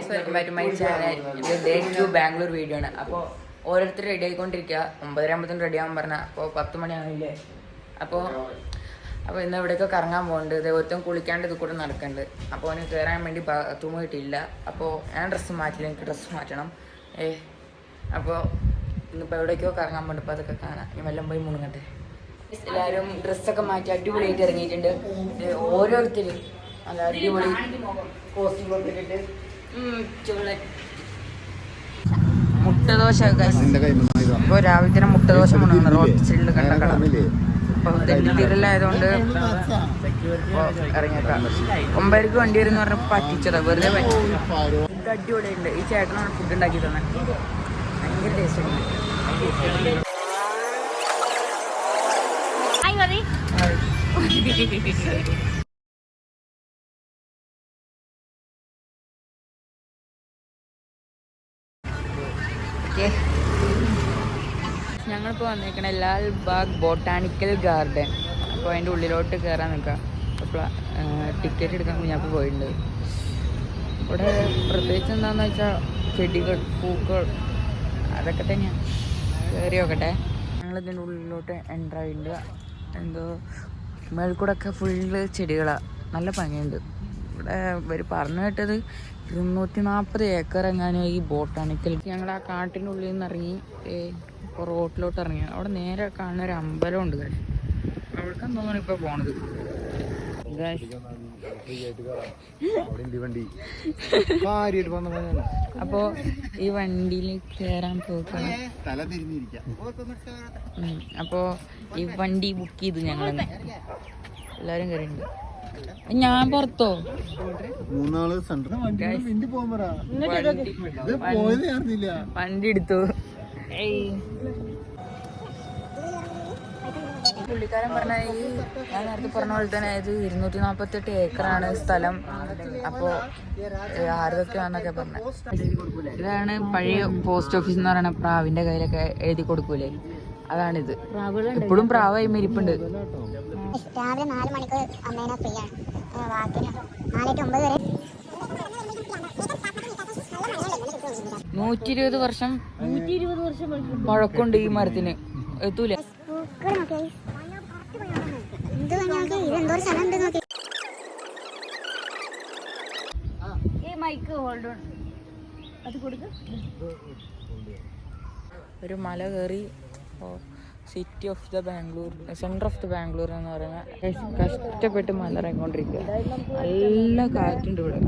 Welcome back to my channel. ഇത് day 2 Bangalore video ആണ്. അപ്പോൾ ഓരോരുത്തർ റെഡി ആയിക്കൊണ്ടിരിക്കുക. 9:30 റെഡി ആകാൻ പറഞ്ഞാൽ അപ്പോൾ 10 മണിയാണില്ലേ. അപ്പോൾ ഇന്ന് ഇവിടെയൊക്കെ കറങ്ങാൻ പോകുന്നുണ്ട്. ഇത് ഒരുത്തം കുളിക്കാണ്ട് ഇത് കൂടെ നടക്കുന്നുണ്ട്. അപ്പോൾ അവന് കയറാൻ വേണ്ടി ബാത്റൂം കിട്ടിയില്ല. അപ്പോൾ ഞാൻ ഡ്രസ്സ് മാറ്റില്ല, എനിക്ക് ഡ്രസ്സ് മാറ്റണം. അപ്പോൾ ഇന്നിപ്പോൾ എവിടേക്കോ കറങ്ങാൻ പോകുന്നുണ്ട്. അപ്പോൾ അതൊക്കെ കാണാം. ഇനി വല്ലം പോയി മുണങ്ങട്ടെ. എല്ലാവരും ഡ്രസ്സൊക്കെ മാറ്റി അടിപൊളിയായിട്ട് ഇറങ്ങിയിട്ടുണ്ട്. ഓരോരുത്തരും നല്ല അടിപൊളി കോസ്റ്റ്യൂമൊക്കെ ഇട്ടിട്ട് മുട്ടദോശ. അപ്പോൾ രാവിലെ തന്നെ മുട്ടദോശ കൊണ്ടുവന്നു റോഡ് സൈഡിൽ കണ്ട കട. അപ്പോൾ തിരലായതുകൊണ്ട് ഇറങ്ങിയേക്കാം. 9:00 വണ്ടി വരും എന്ന് പറഞ്ഞപ്പോൾ പറ്റിച്ചതാ, വെറുതെ പറ്റി. ഫുഡ് അടിപൊളിയുണ്ട്. ഈ ചേട്ടനാണ് ഫുഡ് ഉണ്ടാക്കി തന്നെ, ഭയങ്കര ടേസ്റ്റ് ഉണ്ട്. ഞങ്ങളിപ്പോൾ വന്നേക്കണേ ലാൽ ബാഗ് ബൊട്ടാണിക്കൽ ഗാർഡൻ. അപ്പോൾ അതിൻ്റെ ഉള്ളിലോട്ട് കയറാൻ നിൽക്കാം. അപ്പോൾ ടിക്കറ്റ് എടുക്കാൻ കുഞ്ഞാപ്പ് പോയിട്ടുണ്ട്. ഇവിടെ പ്രത്യേകിച്ച് എന്താണെന്ന് വെച്ചാൽ ചെടികൾ, പൂക്കൾ, അതൊക്കെ തന്നെയാണ്. കയറി നോക്കട്ടെ. ഞങ്ങളിതിൻ്റെ ഉള്ളിലോട്ട് എൻ്റർ ആയിട്ടുണ്ട്. എന്തോ മേൽക്കൂടൊക്കെ ഫുള്ള് ചെടികളാണ്, നല്ല ഭംഗിയുണ്ട്. ഇവിടെ ഇവർ പറഞ്ഞു കേട്ടത് 240 ഏക്കർ എങ്ങാനും ഈ ബോട്ടാണിക്കൽ. ഞങ്ങൾ ആ കാട്ടിൻ്റെ ഉള്ളിൽ നിന്ന് ഇറങ്ങി ഇപ്പോൾ റോട്ടിലോട്ട് ഇറങ്ങി. അവിടെ നേരെ കാണുന്ന ഒരു അമ്പലമുണ്ട്. അവിടേക്കാണ് തോന്നുന്നു ഇപ്പോൾ പോണത്. അപ്പോൾ ഈ വണ്ടിയിൽ കയറാൻ പോകണം. അപ്പോൾ ഈ വണ്ടി ബുക്ക് ചെയ്തു ഞങ്ങൾ. എല്ലാവരും കയറിയുണ്ട്. ഞാൻ പുറത്തോ വണ്ടി എടുത്തു. പുള്ളിക്കാരൻ പറഞ്ഞ ഞാൻ നേരത്തെ പറഞ്ഞ പോലെ തന്നെ ഇത് 248 ഏക്കറാണ് സ്ഥലം. അപ്പോൾ ആരൊക്കെയാണെന്നൊക്കെ പറഞ്ഞത്. ഇതാണ് പഴയ പോസ്റ്റ് ഓഫീസ് എന്ന് പറയുന്ന പ്രാവിന്റെ കയ്യിലൊക്കെ എഴുതി കൊടുക്കൂലേ, അതാണിത്. എപ്പോഴും പ്രാവായി മരിപ്പുണ്ട്. രാവിലെ 4 മണിക്ക് അമ്മേനെ ഫ്രീ ആണ്. വാക്കിന് 4 to 9 വരെ 120 വർഷം പഴക്കമുണ്ട് ഈ മരത്തിന്. എത്തൂല. ഒരു മല കയറി city of the Bangalore, centre of the Bangalore എന്ന് പറയുന്നത്. കഷ്ടപ്പെട്ട് മല ഇറങ്ങിക്കൊണ്ടിരിക്കുക. നല്ല കാറ്റുണ്ട് ഇവിടെ.